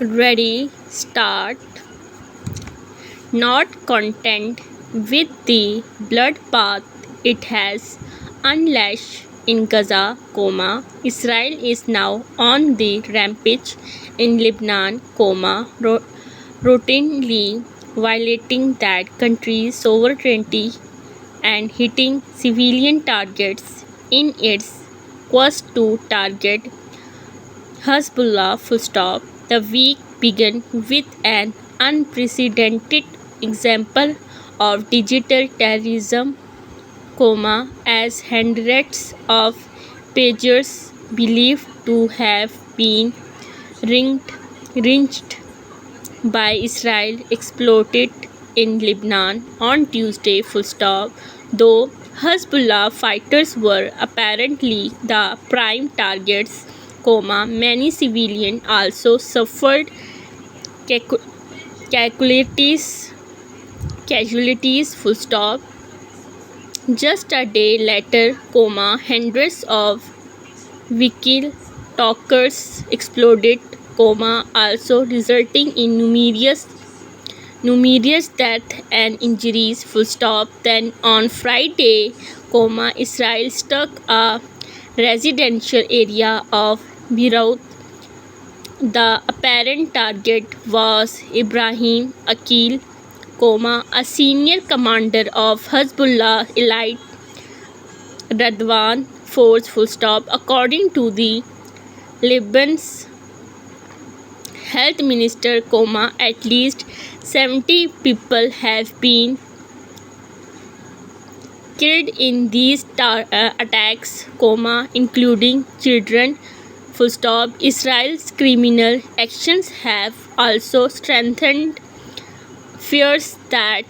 Ready, start. Not content with the bloodbath it has unleashed in Gaza, Israel is now on the rampage in Lebanon, routinely violating that country's sovereignty and hitting civilian targets in its quest to target Hezbollah. The week began with an unprecedented example of digital terrorism, as hundreds of pagers believed to have been ringed, ringed by Israel exploded in Lebanon on Tuesday. Though Hezbollah fighters were apparently the prime targets, many civilians also suffered cacu- calculators casualties. Just a day later, hundreds of vehicle talkers exploded, also resulting in numerous deaths and injuries. Then on Friday, Israel struck a residential area of Beirut. The apparent target was Ibrahim Akil, a senior commander of Hezbollah elite Radwan force. According to the Lebanon's health minister, at least 70 people have been killed in these attacks, including children. Israel's criminal actions have also strengthened fears that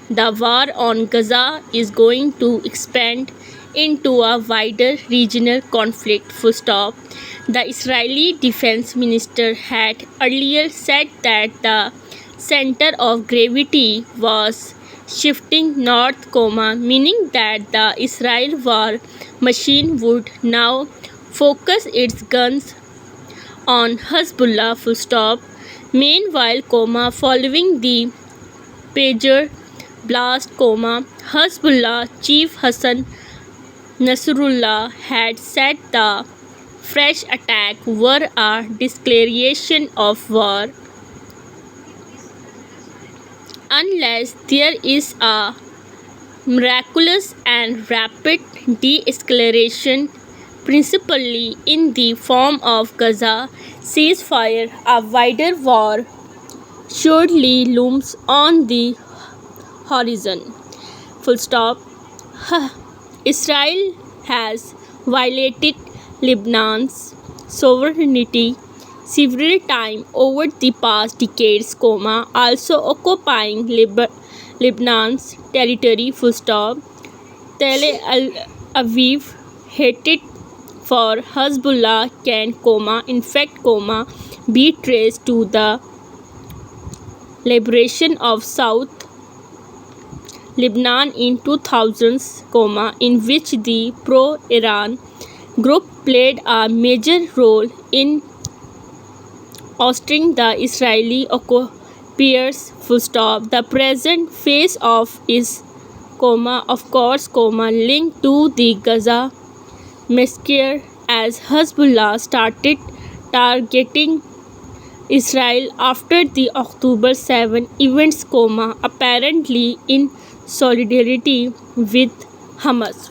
the war on Gaza is going to expand into a wider regional conflict. The Israeli defense minister had earlier said that the center of gravity was shifting north, meaning that the Israel war machine would now focus its guns on Hezbollah. Meanwhile, following the pager blast, Hezbollah chief Hassan Nasrullah had said the fresh attack were a declaration of war unless there is a miraculous and rapid de-escalation, principally in the form of Gaza ceasefire. A wider war surely looms on the horizon. Israel has violated Lebanon's sovereignty several times over the past decades, also occupying Lebanon's territory. Tel Aviv hated for Hezbollah can, in fact, be traced to the liberation of South Lebanon in 2000s, in which the pro-Iran group played a major role in ousting the Israeli occupiers. The present phase of is, of course, linked to the Gaza massacre as Hezbollah started targeting Israel after the October 7 events, apparently in solidarity with Hamas.